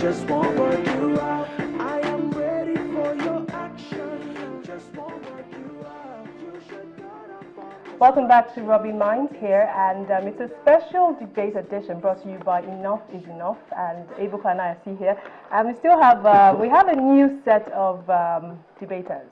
just won't work you out. I am ready for your action, just won't work you out. You should get up on. Welcome back to Rubbin Minds here, and it's a special debate edition brought to you by Enough is Enough, and Ebuka and I see here, and we have a new set of debaters,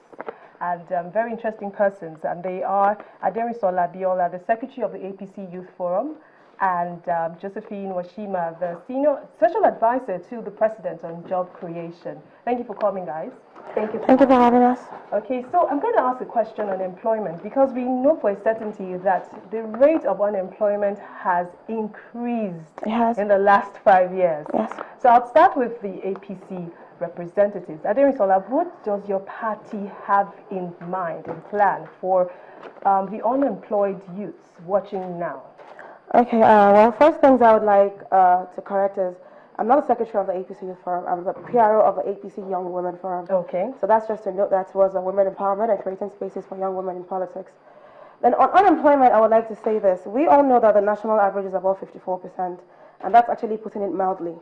and very interesting persons, and they are Aderinsola Abiola, the Secretary of the APC Youth Forum, and Josephine Washima, the Senior Special Advisor to the President on Job Creation. Thank you for coming, guys. Thank you for having us. Okay, so I'm going to ask a question on employment, because we know for a certainty that the rate of unemployment has increased in the last 5 years. Yes. So I'll start with the APC representatives. Aderinsola, what does your party have in mind and plan for the unemployed youths watching now? Okay, well, first things I would like to correct is I'm not a secretary of the APC Youth Forum. I'm the PRO of the APC Young Women Forum. Okay. So that's just to note that towards women empowerment and creating spaces for young women in politics. Then on unemployment, I would like to say this. We all know that the national average is above 54%, and that's actually putting it mildly.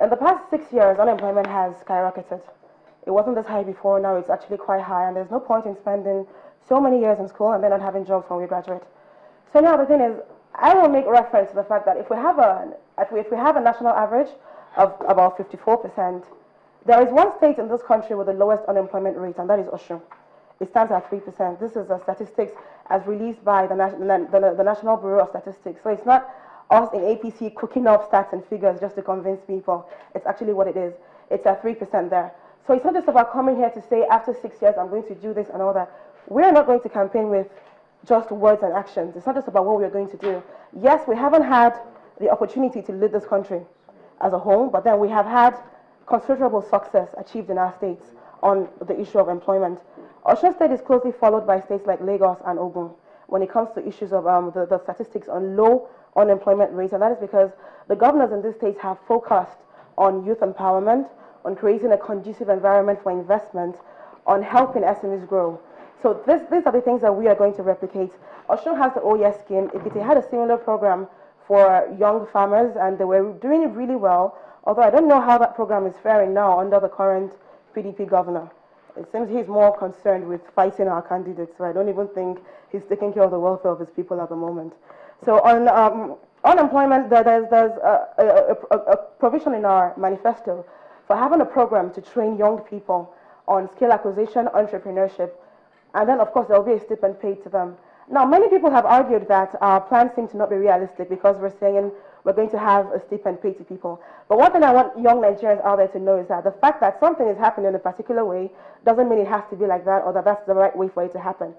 In the past 6 years, unemployment has skyrocketed. It wasn't this high before, now it's actually quite high, and there's no point in spending so many years in school and then not having jobs when we graduate. So now the thing is, I will make reference to the fact that if we have a national average of about 54%, there is one state in this country with the lowest unemployment rate, and that is Osun. It stands at 3%. This is statistics as released by the National Bureau of Statistics. So it's not us in APC cooking up stats and figures just to convince people. It's actually what it is. It's at 3% there. So it's not just about coming here to say after 6 years I'm going to do this and all that. We're not going to campaign with just words and actions. It's not just about what we're going to do. Yes, we haven't had the opportunity to lead this country as a whole, but then we have had considerable success achieved in our states on the issue of employment. Osun State is closely followed by states like Lagos and Ogun when it comes to issues of the statistics on low unemployment rates, and that is because the governors in these states have focused on youth empowerment, on creating a conducive environment for investment, on helping SMEs grow. So these are the things that we are going to replicate. Osun has the OES scheme. Ekiti had a similar program for young farmers, and they were doing it really well, although I don't know how that program is faring now under the current PDP governor. It seems he's more concerned with fighting our candidates, so I don't even think he's taking care of the welfare of his people at the moment. So on unemployment, there's a provision in our manifesto for having a program to train young people on skill acquisition, entrepreneurship, and then, of course, there will be a stipend paid to them. Now, many people have argued that our plans seem to not be realistic because we're saying we're going to have a stipend paid to people. But one thing I want young Nigerians out there to know is that the fact that something is happening in a particular way doesn't mean it has to be like that or that that's the right way for it to happen.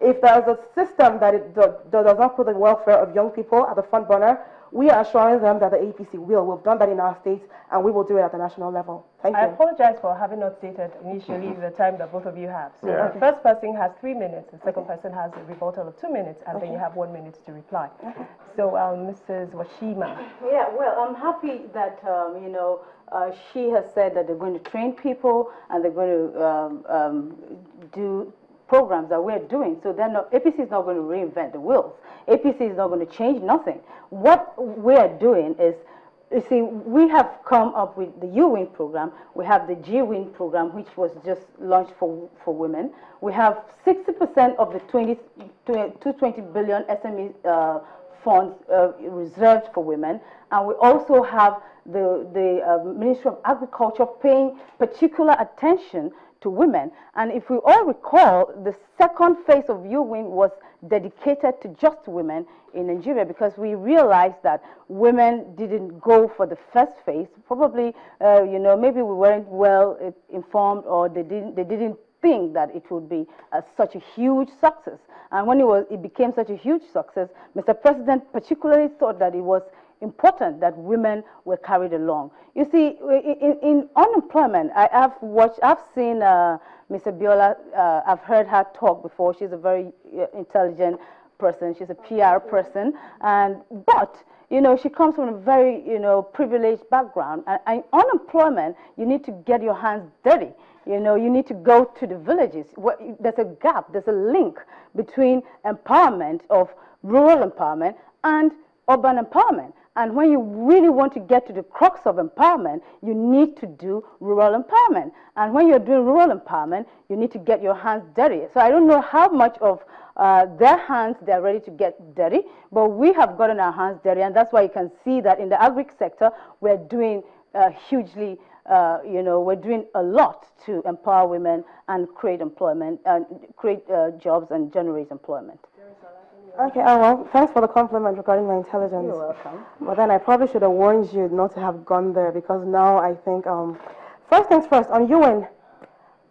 If there's a system that does not put the welfare of young people at the front burner, we are assuring them that the APC will. We've done that in our states, and we will do it at the national level. Thank you. I apologize for having not stated initially the time that both of you have. So the first person has 3 minutes, the second person has a rebuttal of 2 minutes, and then you have 1 minute to reply. So, Mrs. Washima. Yeah, well, I'm happy that, she has said that they're going to train people and they're going to do programs that we're doing. So then APC is not going to reinvent the wheels. APC is not going to change nothing. What we're doing is, you see, we have come up with the U-Win program. We have the G-Win program, which was just launched for women. We have 60% of the 220 billion SME funds reserved for women. And we also have the Ministry of Agriculture paying particular attention to women. And if we all recall, the second phase of U-Win was dedicated to just women in Nigeria because we realized that women didn't go for the first phase. Probably, maybe we weren't well informed, or they didn't think that it would be such a huge success. And when it became such a huge success, Mr. President particularly thought that it was important that women were carried along. You see, in unemployment, I've seen Ms. Abiola, I've heard her talk before. She's a very intelligent person. She's a PR person, but she comes from a very privileged background. And unemployment, you need to get your hands dirty. You need to go to the villages. There's a gap. There's a link between empowerment of rural empowerment and urban empowerment. And when you really want to get to the crux of empowerment, you need to do rural empowerment. And when you're doing rural empowerment, you need to get your hands dirty. So I don't know how much of their hands they're ready to get dirty, but we have gotten our hands dirty, and that's why you can see that in the agri sector, we're doing hugely, we're doing a lot to empower women and create employment, and create jobs and generate employment. Okay, well, thanks for the compliment regarding my intelligence. You're welcome. But then I probably should have warned you not to have gone there, because now I think, first things first, on UN,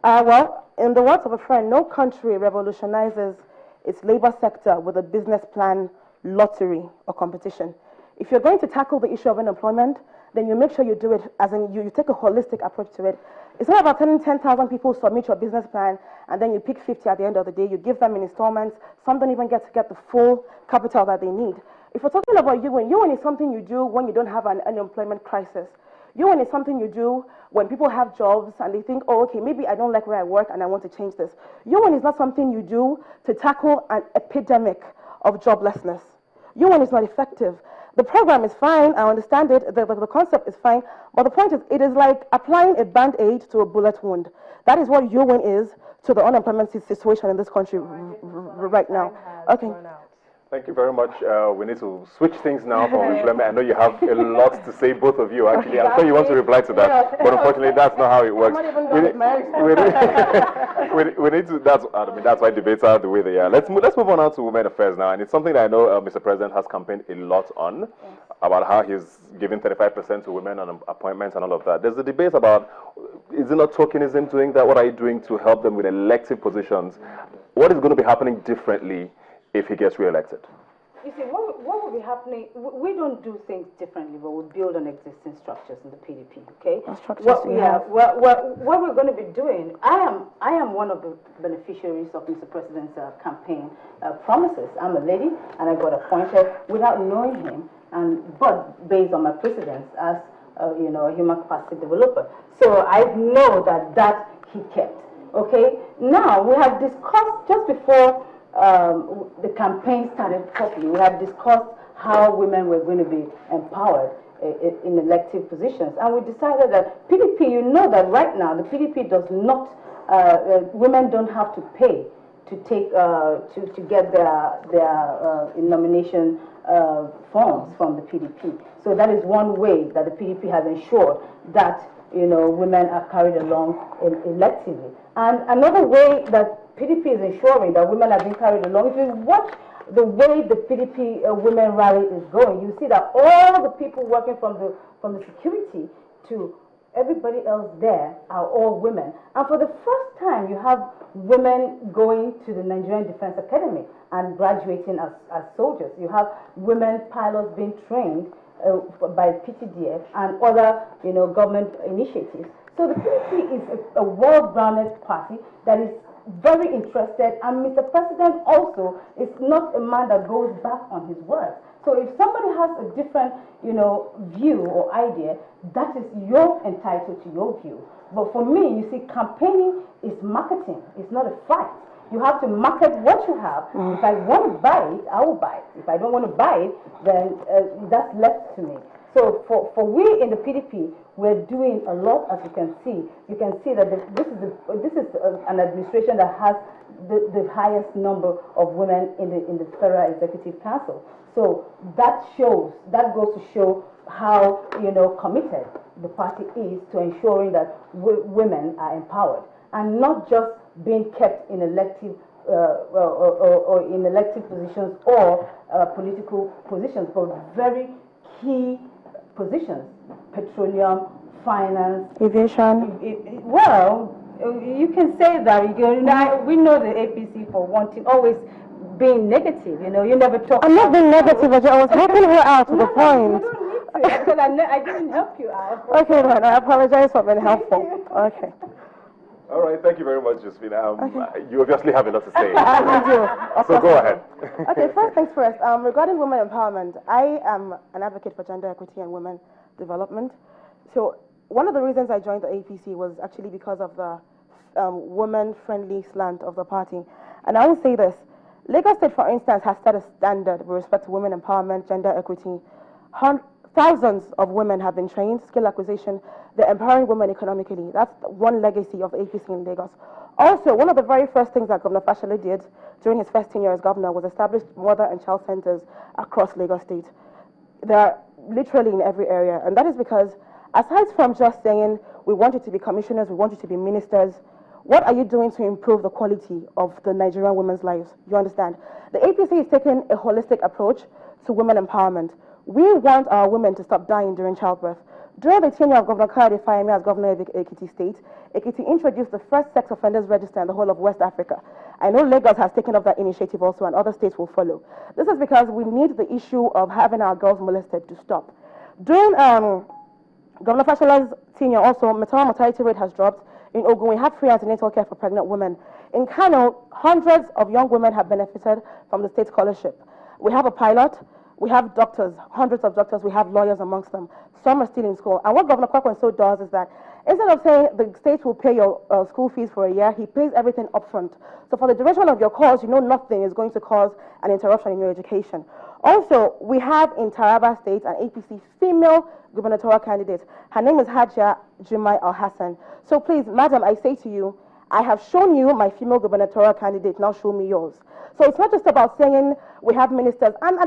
well, in the words of a friend, no country revolutionizes its labor sector with a business plan, lottery, or competition. If you're going to tackle the issue of unemployment, then you make sure you do it as in you take a holistic approach to it. It's not about telling 10,000 people submit your business plan and then you pick 50 at the end of the day. You give them in installments. Some don't even get the full capital that they need. If we're talking about UN is something you do when you don't have an unemployment crisis. UN is something you do when people have jobs and they think, oh, okay, maybe I don't like where I work and I want to change this. UN is not something you do to tackle an epidemic of joblessness. UN is not effective. The program is fine, I understand it, the concept is fine, but the point is, it is like applying a band-aid to a bullet wound. That is what UN is to the unemployment situation in this country right now. Okay. Thank you very much. We need to switch things now from employment. I know you have a lot to say, both of you, actually. I'm sure you want to reply to that, but unfortunately, that's not how it works. We need to, that's why debates are the way they are. Let's move on now to women affairs now, and it's something that I know Mr. President has campaigned a lot on, about how he's giving 35% to women on appointments and all of that. There's a debate about, is it not tokenism doing that? What are you doing to help them with elective positions? What is going to be happening differently if he gets re-elected? You see, what will be happening, we don't do things differently, but we build on existing structures in the PDP, okay? What we're going to be doing, I am one of the beneficiaries of Mr. President's campaign promises. I'm a lady, and I got appointed without knowing him, but based on my precedence as a human capacity developer. So I know that he kept, okay? Now, we have discussed just before the campaign started properly. We have discussed how women were going to be empowered in elective positions, and we decided that PDP, you know that right now the PDP does not, women don't have to pay to take to get their nomination forms from the PDP. So that is one way that the PDP has ensured that women are carried along electively. And another way that PDP is ensuring that women are being carried along, if you watch the way the PDP women rally is going, you see that all the people working from the security to everybody else there are all women. And for the first time, you have women going to the Nigerian Defense Academy and graduating as soldiers. You have women pilots being trained by PTDF and other government initiatives. So the PDP is a well-grounded party that is very interested, and Mr. President also is not a man that goes back on his word. So if somebody has a different, view or idea, that is you're entitled to your view. But for me, you see, campaigning is marketing. It's not a fight. You have to market what you have. If I want to buy it, I will buy it. If I don't want to buy it, then that's left to me. So for we in the PDP, we're doing a lot, as you can see. You can see that this is an administration that has the highest number of women in the Federal Executive Council. So that goes to show how committed the party is to ensuring that women are empowered and not just being kept in elective or in elective positions or political positions, but very key positions: petroleum, finance, aviation. Well, you can say that. We know the APC for wanting always being negative. You never talk. I'm not being negative. I was helping her out to the point. You don't need to, because I didn't help you out. Okay, then I apologize for being helpful. Okay. All right, thank you very much, Josephine. You obviously have a lot to say. I do. So go ahead. Okay, first things first. Regarding women empowerment, I am an advocate for gender equity and women development. So one of the reasons I joined the APC was actually because of the women-friendly slant of the party. And I will say this. Lagos State, for instance, has set a standard with respect to women empowerment, gender equity, thousands of women have been trained, skill acquisition. They're empowering women economically. That's one legacy of the APC in Lagos. Also, one of the very first things that Governor Fashola did during his first tenure as governor was establish mother and child centers across Lagos State. They're literally in every area, and that is because aside from just saying we want you to be commissioners, we want you to be ministers, what are you doing to improve the quality of the Nigerian women's lives? You understand? The APC is taking a holistic approach to women empowerment. We want our women to stop dying during childbirth. During the tenure of Governor Kayode Fayemi as governor of Ekiti State, Ekiti introduced the first sex offenders register in the whole of West Africa. I know Lagos has taken up that initiative also, and other states will follow. This is because we need the issue of having our girls molested to stop. During Governor Fashola's tenure also, maternal mortality rate has dropped. In Ogun, we have free antenatal care for pregnant women. In Kano, hundreds of young women have benefited from the state scholarship. We have a pilot. We have doctors, hundreds of doctors. We have lawyers amongst them. Some are still in school. And what Governor Kwakwanso does is that instead of saying the state will pay your school fees for a year, he pays everything upfront. So for the duration of your course, you know nothing is going to cause an interruption in your education. Also, we have in Taraba State an APC female gubernatorial candidate. Her name is Hajia Jumai Al-Hassan. So please, madam, I say to you, I have shown you my female gubernatorial candidate, now show me yours. So it's not just about saying we have ministers. And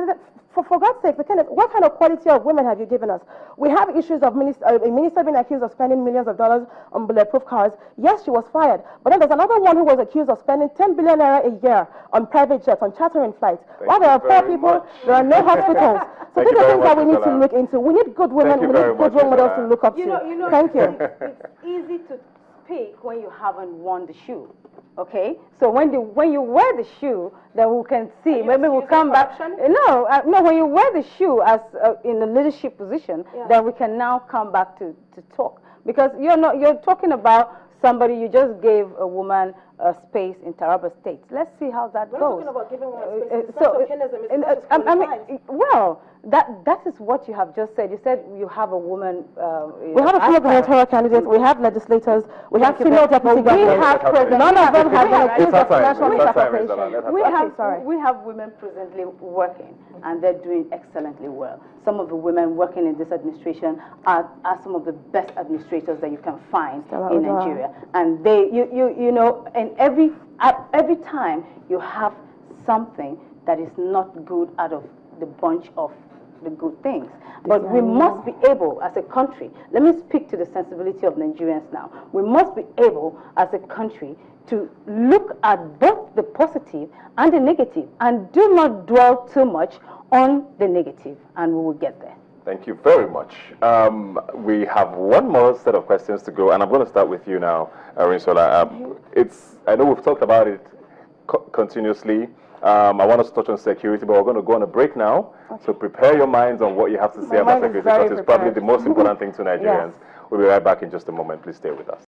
for God's sake, what kind of quality of women have you given us? We have issues of a minister being accused of spending millions of dollars on bulletproof cars. Yes, she was fired. But then there's another one who was accused of spending 10 billion naira a year on private jets, on chartering flights. While there are poor people, there are no hospitals. So these are things that we need to look into. We need good women, we need good role models to look up to. Thank you. It's easy to speak when you haven't worn the shoe. Okay, so when you wear the shoe, then we can see. Maybe we'll come back. No, when you wear the shoe as in a leadership position, then we can now come back to talk, because you're talking about somebody. You just gave a woman a space in Taraba State. Let's see how that goes. We're talking about giving women space. I mean, well, that is what you have just said. You said you have a woman. We have a female gubernatorial candidate. We have legislators. We have female deputy governors. None of them have been accused of financial misappropriation. We have women presently working, and they're doing excellently well. Some of the women working in this administration are some of the best administrators that you can find in Nigeria. And they, you know, and every time you have something that is not good out of the bunch of the good things. But we must be able, as a country, let me speak to the sensibility of Nigerians now. We must be able, as a country, to look at both the positive and the negative, and do not dwell too much on the negative, and we will get there. Thank you very much. We have one more set of questions to go, and I'm going to start with you now, Aderinsola. I know we've talked about it continuously. I want us to touch on security, but we're going to go on a break now. Okay. So prepare your minds on what you have to say about security, because it's probably the most important thing to Nigerians. Yes. We'll be right back in just a moment. Please stay with us.